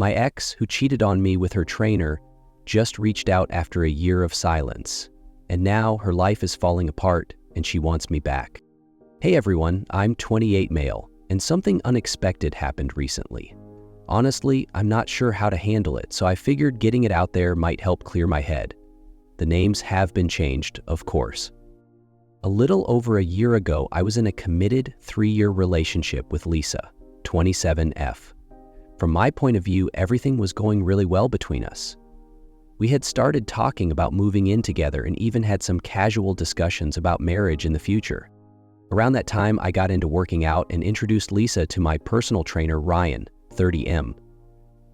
My ex, who cheated on me with her trainer, just reached out after a year of silence. And now her life is falling apart and she wants me back. Hey everyone, I'm 28 male, and something unexpected happened recently. Honestly, I'm not sure how to handle it, so I figured getting it out there might help clear my head. The names have been changed, of course. A little over a year ago, I was in a committed 3-year relationship with Lisa, 27F. From my point of view, everything was going really well between us. We had started talking about moving in together and even had some casual discussions about marriage in the future. Around that time, I got into working out and introduced Lisa to my personal trainer, Ryan, 30M.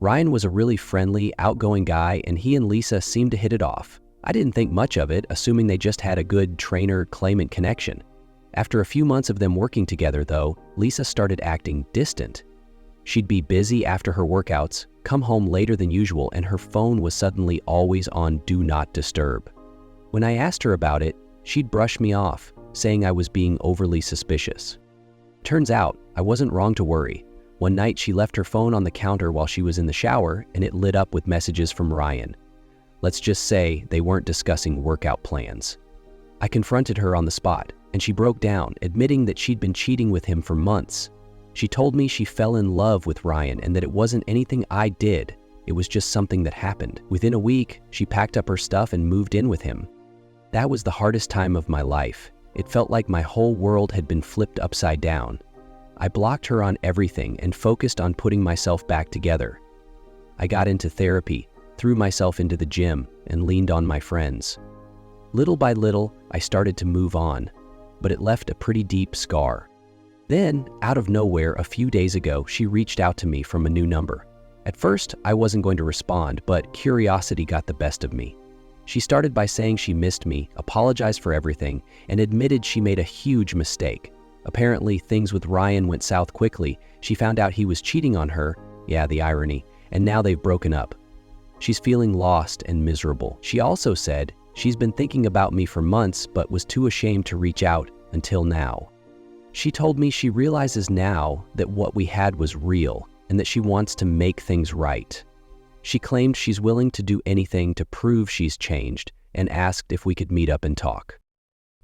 Ryan was a really friendly, outgoing guy, and he and Lisa seemed to hit it off. I didn't think much of it, assuming they just had a good trainer-claimant connection. After a few months of them working together, though, Lisa started acting distant. She'd be busy after her workouts, come home later than usual, and her phone was suddenly always on Do Not Disturb. When I asked her about it, she'd brush me off, saying I was being overly suspicious. Turns out, I wasn't wrong to worry. One night, she left her phone on the counter while she was in the shower, and it lit up with messages from Ryan. Let's just say they weren't discussing workout plans. I confronted her on the spot, and she broke down, admitting that she'd been cheating with him for months. She told me she fell in love with Ryan and that it wasn't anything I did, it was just something that happened. Within a week, she packed up her stuff and moved in with him. That was the hardest time of my life. It felt like my whole world had been flipped upside down. I blocked her on everything and focused on putting myself back together. I got into therapy, threw myself into the gym, and leaned on my friends. Little by little, I started to move on, but it left a pretty deep scar. Then, out of nowhere, a few days ago, she reached out to me from a new number. At first, I wasn't going to respond, but curiosity got the best of me. She started by saying she missed me, apologized for everything, and admitted she made a huge mistake. Apparently, things with Ryan went south quickly. She found out he was cheating on her, yeah, the irony, and now they've broken up. She's feeling lost and miserable. She also said she's been thinking about me for months but was too ashamed to reach out until now. She told me she realizes now that what we had was real and that she wants to make things right. She claimed she's willing to do anything to prove she's changed and asked if we could meet up and talk.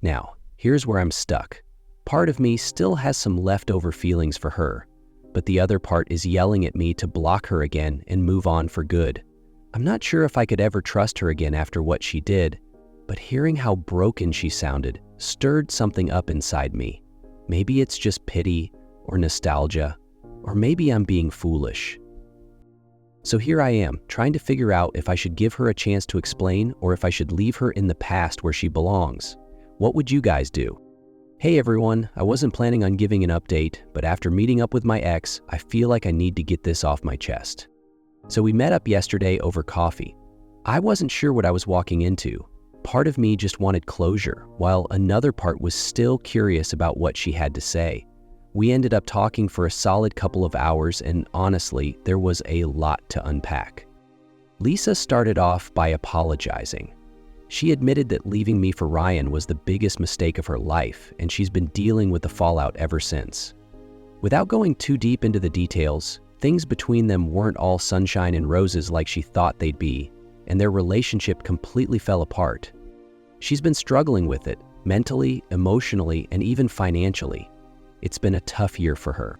Now, here's where I'm stuck. Part of me still has some leftover feelings for her, but the other part is yelling at me to block her again and move on for good. I'm not sure if I could ever trust her again after what she did, but hearing how broken she sounded stirred something up inside me. Maybe it's just pity or nostalgia, or maybe I'm being foolish. So here I am, trying to figure out if I should give her a chance to explain or if I should leave her in the past where she belongs. What would you guys do? Hey everyone, I wasn't planning on giving an update, but after meeting up with my ex, I feel like I need to get this off my chest. So we met up yesterday over coffee. I wasn't sure what I was walking into. Part of me just wanted closure, while another part was still curious about what she had to say. We ended up talking for a solid couple of hours, and honestly, there was a lot to unpack. Lisa started off by apologizing. She admitted that leaving me for Ryan was the biggest mistake of her life, and she's been dealing with the fallout ever since. Without going too deep into the details, things between them weren't all sunshine and roses like she thought they'd be, and their relationship completely fell apart. She's been struggling with it, mentally, emotionally, and even financially. It's been a tough year for her.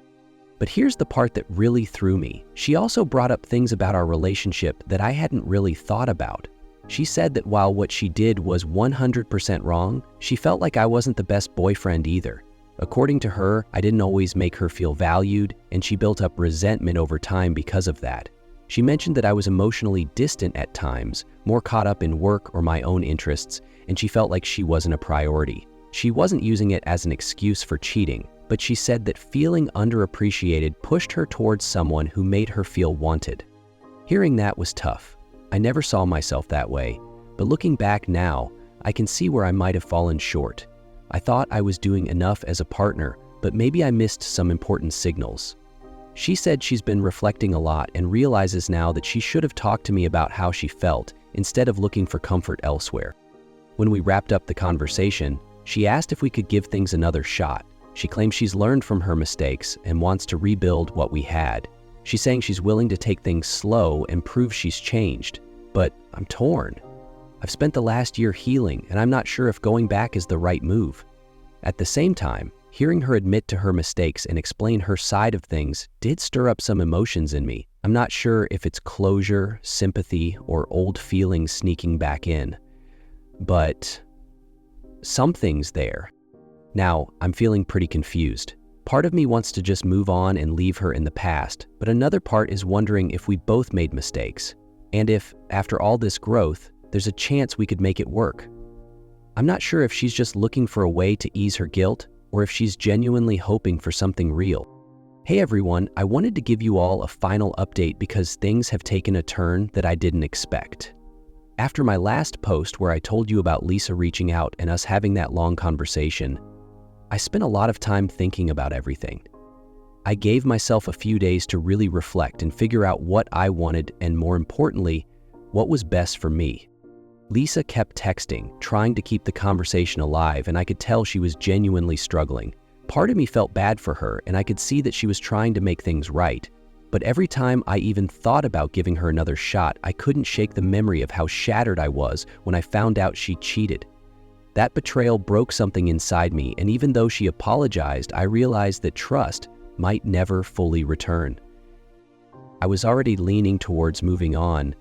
But here's the part that really threw me. She also brought up things about our relationship that I hadn't really thought about. She said that while what she did was 100% wrong, she felt like I wasn't the best boyfriend either. According to her, I didn't always make her feel valued, and she built up resentment over time because of that. She mentioned that I was emotionally distant at times, more caught up in work or my own interests, and she felt like she wasn't a priority. She wasn't using it as an excuse for cheating, but she said that feeling underappreciated pushed her towards someone who made her feel wanted. Hearing that was tough. I never saw myself that way, but looking back now, I can see where I might have fallen short. I thought I was doing enough as a partner, but maybe I missed some important signals. She said she's been reflecting a lot and realizes now that she should have talked to me about how she felt instead of looking for comfort elsewhere. When we wrapped up the conversation, she asked if we could give things another shot. She claims she's learned from her mistakes and wants to rebuild what we had. She's saying she's willing to take things slow and prove she's changed, but I'm torn. I've spent the last year healing, and I'm not sure if going back is the right move. At the same time, hearing her admit to her mistakes and explain her side of things did stir up some emotions in me. I'm not sure if it's closure, sympathy, or old feelings sneaking back in, but something's there. Now, I'm feeling pretty confused. Part of me wants to just move on and leave her in the past, but another part is wondering if we both made mistakes, and if, after all this growth, there's a chance we could make it work. I'm not sure if she's just looking for a way to ease her guilt, or if she's genuinely hoping for something real. Hey everyone, I wanted to give you all a final update because things have taken a turn that I didn't expect. After my last post where I told you about Lisa reaching out and us having that long conversation, I spent a lot of time thinking about everything. I gave myself a few days to really reflect and figure out what I wanted and, more importantly, what was best for me. Lisa kept texting, trying to keep the conversation alive, and I could tell she was genuinely struggling. Part of me felt bad for her, and I could see that she was trying to make things right. But every time I even thought about giving her another shot, I couldn't shake the memory of how shattered I was when I found out she cheated. That betrayal broke something inside me, and even though she apologized, I realized that trust might never fully return. I was already leaning towards moving on,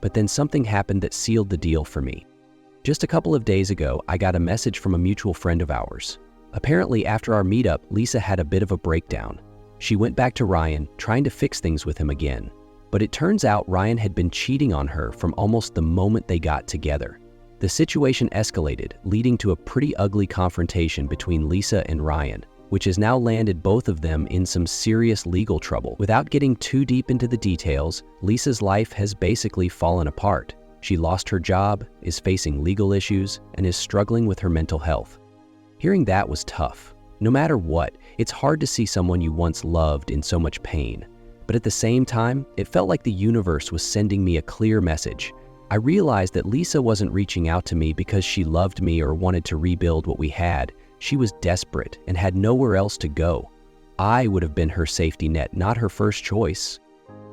but then something happened that sealed the deal for me. Just a couple of days ago, I got a message from a mutual friend of ours. Apparently, after our meetup, Lisa had a bit of a breakdown. She went back to Ryan, trying to fix things with him again. But it turns out Ryan had been cheating on her from almost the moment they got together. The situation escalated, leading to a pretty ugly confrontation between Lisa and Ryan, which has now landed both of them in some serious legal trouble. Without getting too deep into the details, Lisa's life has basically fallen apart. She lost her job, is facing legal issues, and is struggling with her mental health. Hearing that was tough. No matter what, it's hard to see someone you once loved in so much pain. But at the same time, it felt like the universe was sending me a clear message. I realized that Lisa wasn't reaching out to me because she loved me or wanted to rebuild what we had. She was desperate and had nowhere else to go. I would have been her safety net, not her first choice.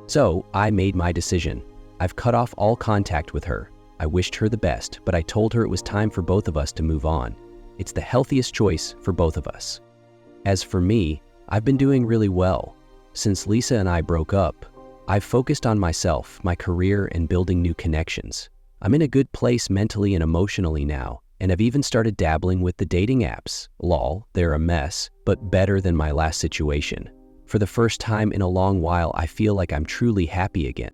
So I made my decision. I've cut off all contact with her. I wished her the best, but I told her it was time for both of us to move on. It's the healthiest choice for both of us. As for me, I've been doing really well. Since Lisa and I broke up, I've focused on myself, my career, and building new connections. I'm in a good place mentally and emotionally now, and I've even started dabbling with the dating apps. Lol, they're a mess, but better than my last situation. For the first time in a long while, I feel like I'm truly happy again.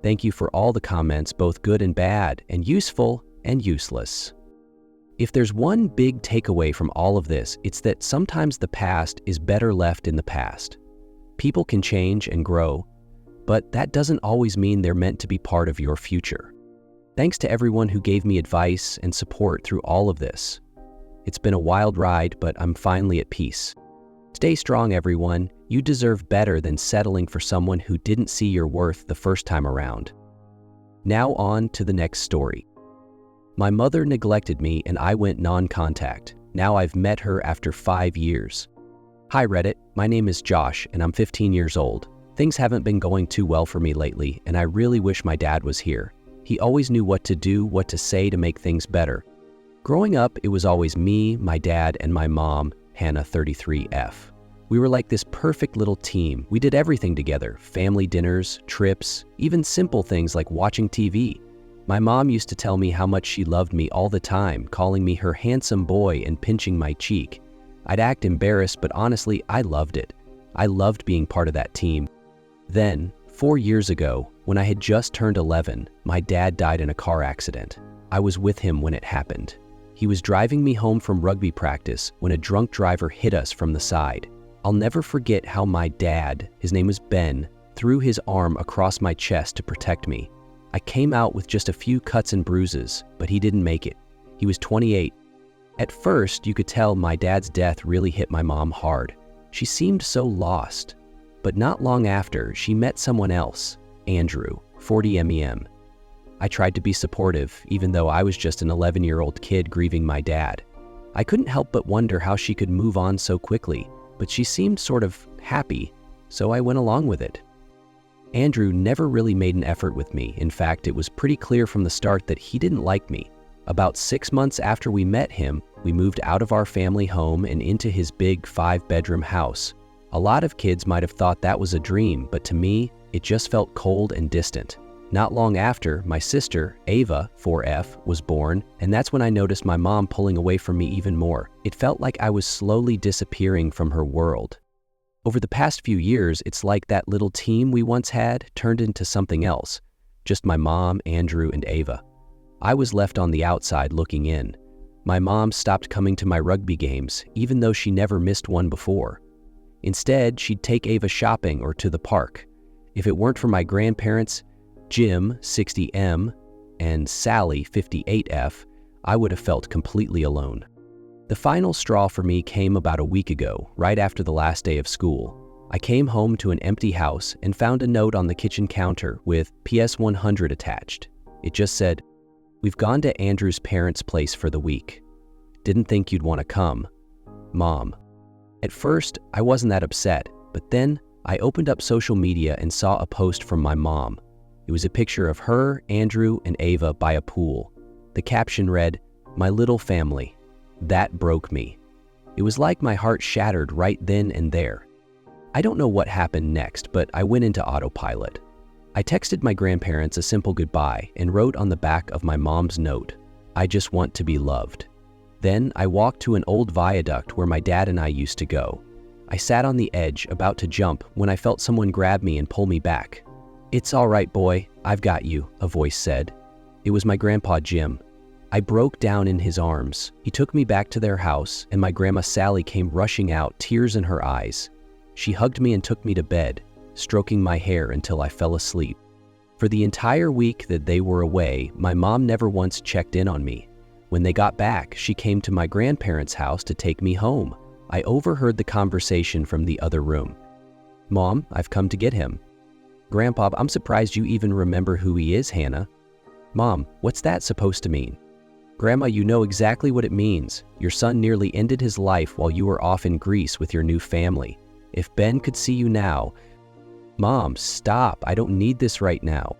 Thank you for all the comments, both good and bad, and useful and useless. If there's one big takeaway from all of this, it's that sometimes the past is better left in the past. People can change and grow, but that doesn't always mean they're meant to be part of your future. Thanks to everyone who gave me advice and support through all of this. It's been a wild ride, but I'm finally at peace. Stay strong, everyone. You deserve better than settling for someone who didn't see your worth the first time around. Now on to the next story. My mother neglected me and I went non-contact. Now I've met her after 5 years. Hi Reddit, my name is Josh and I'm 15 years old. Things haven't been going too well for me lately and I really wish my dad was here. He always knew what to do, what to say to make things better. Growing up, it was always me, my dad, and my mom, Hannah 33F. We were like this perfect little team. We did everything together, family dinners, trips, even simple things like watching TV. My mom used to tell me how much she loved me all the time, calling me her handsome boy and pinching my cheek. I'd act embarrassed, but honestly, I loved it. I loved being part of that team. Then, 4 years ago, when I had just turned 11, my dad died in a car accident. I was with him when it happened. He was driving me home from rugby practice when a drunk driver hit us from the side. I'll never forget how my dad, his name was Ben, threw his arm across my chest to protect me. I came out with just a few cuts and bruises, but he didn't make it. He was 28. At first, you could tell my dad's death really hit my mom hard. She seemed so lost. But not long after, she met someone else, Andrew, 40 MEM. I tried to be supportive, even though I was just an 11-year-old kid grieving my dad. I couldn't help but wonder how she could move on so quickly, but she seemed sort of happy, so I went along with it. Andrew never really made an effort with me. In fact, it was pretty clear from the start that he didn't like me. About 6 months after we met him, we moved out of our family home and into his big 5-bedroom house. A lot of kids might have thought that was a dream, but to me, it just felt cold and distant. Not long after, my sister, Ava, 4F, was born, and that's when I noticed my mom pulling away from me even more. It felt like I was slowly disappearing from her world. Over the past few years, it's like that little team we once had turned into something else. Just my mom, Andrew, and Ava. I was left on the outside looking in. My mom stopped coming to my rugby games, even though she never missed one before. Instead, she'd take Ava shopping or to the park. If it weren't for my grandparents, Jim, 60M, and Sally, 58F, I would have felt completely alone. The final straw for me came about a week ago, right after the last day of school. I came home to an empty house and found a note on the kitchen counter with PS 100 attached. It just said, "We've gone to Andrew's parents' place for the week. Didn't think you'd want to come. Mom." At first, I wasn't that upset, but then I opened up social media and saw a post from my mom. It was a picture of her, Andrew, and Ava by a pool. The caption read, "My little family." That broke me. It was like my heart shattered right then and there. I don't know what happened next, but I went into autopilot. I texted my grandparents a simple goodbye and wrote on the back of my mom's note, "I just want to be loved." Then I walked to an old viaduct where my dad and I used to go. I sat on the edge, about to jump, when I felt someone grab me and pull me back. "It's all right, boy, I've got you," a voice said. It was my grandpa Jim. I broke down in his arms. He took me back to their house, and my grandma Sally came rushing out, tears in her eyes. She hugged me and took me to bed, stroking my hair until I fell asleep. For the entire week that they were away, my mom never once checked in on me. When they got back, she came to my grandparents' house to take me home. I overheard the conversation from the other room. "Mom, I've come to get him." "Grandpa, I'm surprised you even remember who he is, Hannah." "Mom, what's that supposed to mean?" "Grandma, you know exactly what it means. Your son nearly ended his life while you were off in Greece with your new family. If Ben could see you now—" "Mom, stop. I don't need this right now."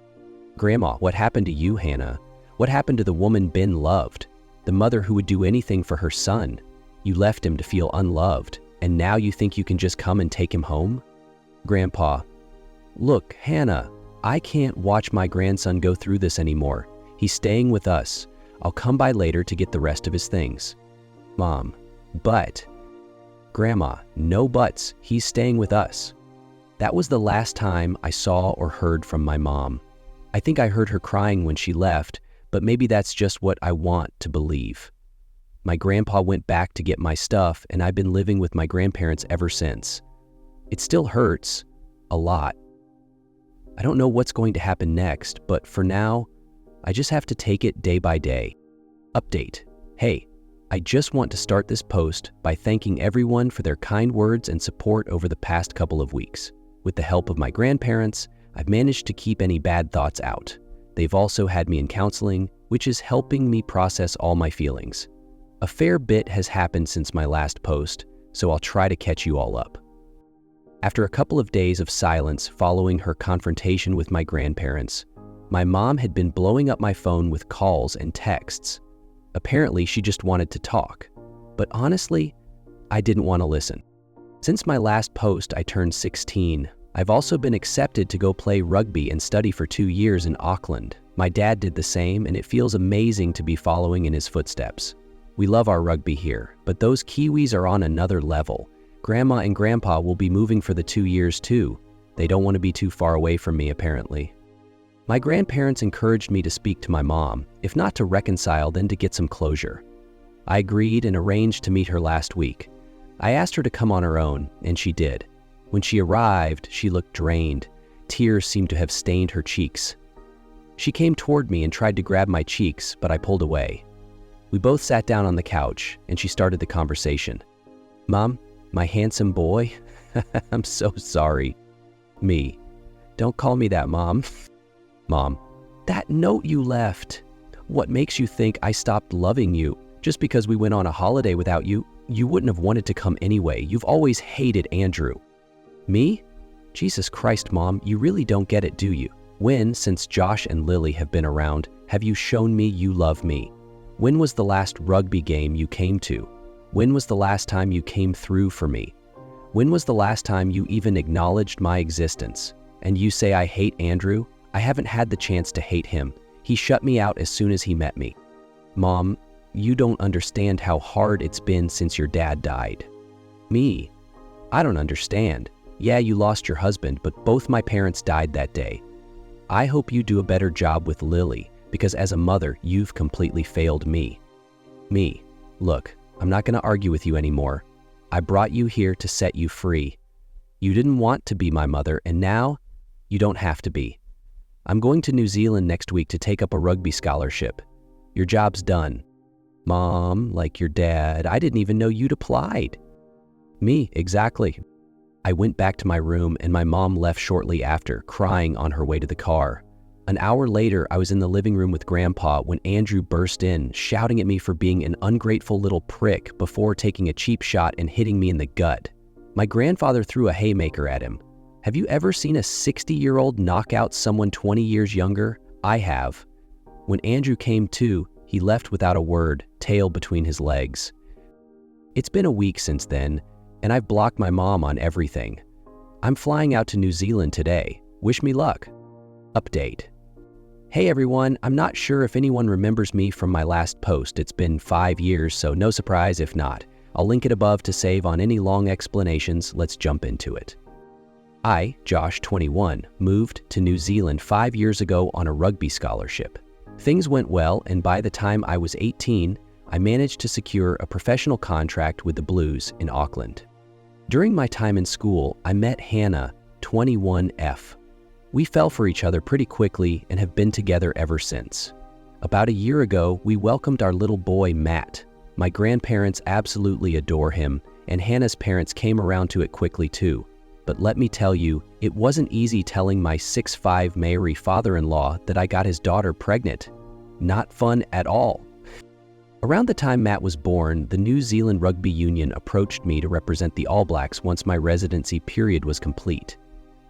"Grandma, what happened to you, Hannah? What happened to the woman Ben loved? The mother who would do anything for her son? You left him to feel unloved, and now you think you can just come and take him home?" "Grandpa, look, Hannah, I can't watch my grandson go through this anymore. He's staying with us. I'll come by later to get the rest of his things." "Mom, but..." "Grandma, no buts. He's staying with us." That was the last time I saw or heard from my mom. I think I heard her crying when she left, but maybe that's just what I want to believe. My grandpa went back to get my stuff, and I've been living with my grandparents ever since. It still hurts, a lot. I don't know what's going to happen next, but for now, I just have to take it day by day. Update. Hey, I just want to start this post by thanking everyone for their kind words and support over the past couple of weeks. With the help of my grandparents, I've managed to keep any bad thoughts out. They've also had me in counseling, which is helping me process all my feelings. A fair bit has happened since my last post, so I'll try to catch you all up. After a couple of days of silence following her confrontation with my grandparents, my mom had been blowing up my phone with calls and texts. Apparently, she just wanted to talk. But honestly, I didn't want to listen. Since my last post, I turned 16. I've also been accepted to go play rugby and study for 2 years in Auckland. My dad did the same, and it feels amazing to be following in his footsteps. We love our rugby here, but those Kiwis are on another level. Grandma and Grandpa will be moving for the 2 years too. They don't want to be too far away from me, apparently. My grandparents encouraged me to speak to my mom, if not to reconcile, then to get some closure. I agreed and arranged to meet her last week. I asked her to come on her own, and she did. When she arrived, she looked drained. Tears seemed to have stained her cheeks. She came toward me and tried to grab my cheeks, but I pulled away. We both sat down on the couch, and she started the conversation. "Mom, my handsome boy, I'm so sorry." Me, "Don't call me that, Mom." Mom, "That note you left. What makes you think I stopped loving you? Just because we went on a holiday without you, you wouldn't have wanted to come anyway. You've always hated Andrew." Me, Jesus Christ, Mom, you really don't get it, do you? When, since Josh and Lily have been around, have you shown me you love me? When was the last rugby game you came to? When was the last time you came through for me? When was the last time you even acknowledged my existence? And you say I hate Andrew? I haven't had the chance to hate him. He shut me out as soon as he met me. Mom, you don't understand how hard it's been since your dad died. Me? I don't understand. Yeah, you lost your husband, but both my parents died that day. I hope you do a better job with Lily, because as a mother, you've completely failed me. Me. Look, I'm not going to argue with you anymore. I brought you here to set you free. You didn't want to be my mother, and now you don't have to be. I'm going to New Zealand next week to take up a rugby scholarship. Your job's done. Mom, like your dad, I didn't even know you'd applied. Me, exactly. I went back to my room and my mom left shortly after, crying on her way to the car. An hour later, I was in the living room with Grandpa when Andrew burst in, shouting at me for being an ungrateful little prick before taking a cheap shot and hitting me in the gut. My grandfather threw a haymaker at him. Have you ever seen a 60-year-old knock out someone 20 years younger? I have. When Andrew came to, he left without a word, tail between his legs. It's been a week since then, and I've blocked my mom on everything. I'm flying out to New Zealand today. Wish me luck. Update. Hey everyone, I'm not sure if anyone remembers me from my last post. It's been 5 years, so no surprise if not. I'll link it above to save on any long explanations. Let's jump into it. I, Josh, 21, moved to New Zealand 5 years ago on a rugby scholarship. Things went well, and by the time I was 18, I managed to secure a professional contract with the Blues in Auckland. During my time in school, I met Hannah, 21F. We fell for each other pretty quickly and have been together ever since. About a year ago, we welcomed our little boy, Matt. My grandparents absolutely adore him, and Hannah's parents came around to it quickly too. But let me tell you, it wasn't easy telling my 6'5" Maori father-in-law that I got his daughter pregnant. Not fun at all. Around the time Matt was born, the New Zealand Rugby Union approached me to represent the All Blacks once my residency period was complete.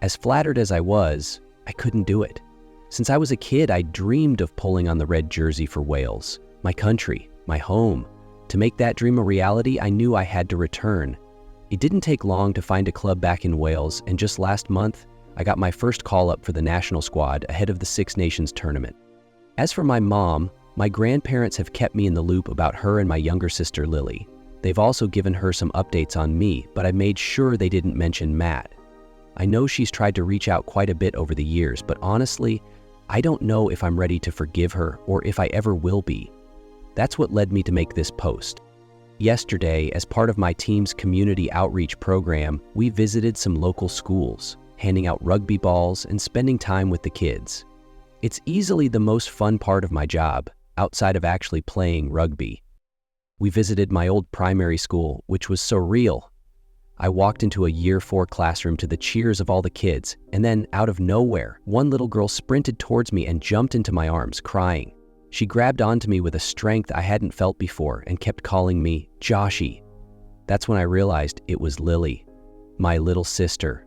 As flattered as I was, I couldn't do it. Since I was a kid, I dreamed of pulling on the red jersey for Wales, my country, my home. To make that dream a reality, I knew I had to return. It didn't take long to find a club back in Wales, and just last month, I got my first call-up for the national squad ahead of the Six Nations tournament. As for my mom, my grandparents have kept me in the loop about her and my younger sister Lily. They've also given her some updates on me, but I made sure they didn't mention Matt. I know she's tried to reach out quite a bit over the years, but honestly, I don't know if I'm ready to forgive her or if I ever will be. That's what led me to make this post. Yesterday, as part of my team's community outreach program, we visited some local schools, handing out rugby balls and spending time with the kids. It's easily the most fun part of my job, outside of actually playing rugby. We visited my old primary school, which was surreal. I walked into a Year 4 classroom to the cheers of all the kids, and then, out of nowhere, one little girl sprinted towards me and jumped into my arms, crying. She grabbed onto me with a strength I hadn't felt before and kept calling me Joshy. That's when I realized it was Lily, my little sister.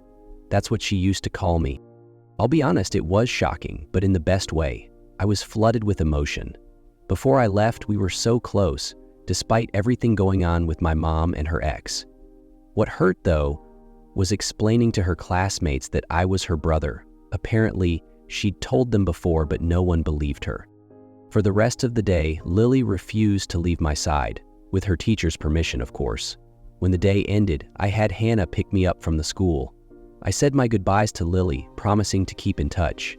That's what she used to call me. I'll be honest, it was shocking, but in the best way. I was flooded with emotion. Before I left, we were so close, despite everything going on with my mom and her ex. What hurt, though, was explaining to her classmates that I was her brother. Apparently, she'd told them before, but no one believed her. For the rest of the day, Lily refused to leave my side, with her teacher's permission, of course. When the day ended, I had Hannah pick me up from the school. I said my goodbyes to Lily, promising to keep in touch.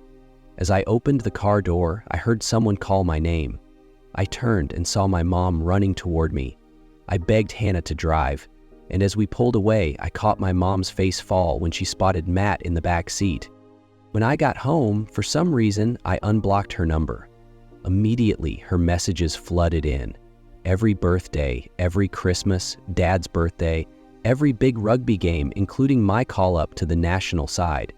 As I opened the car door, I heard someone call my name. I turned and saw my mom running toward me. I begged Hannah to drive, and as we pulled away, I caught my mom's face fall when she spotted Matt in the back seat. When I got home, for some reason, I unblocked her number. Immediately, her messages flooded in. Every birthday, every Christmas, Dad's birthday, every big rugby game, including my call-up to the national side.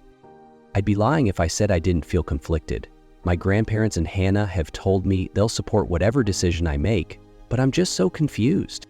I'd be lying if I said I didn't feel conflicted. My grandparents and Hannah have told me they'll support whatever decision I make, but I'm just so confused.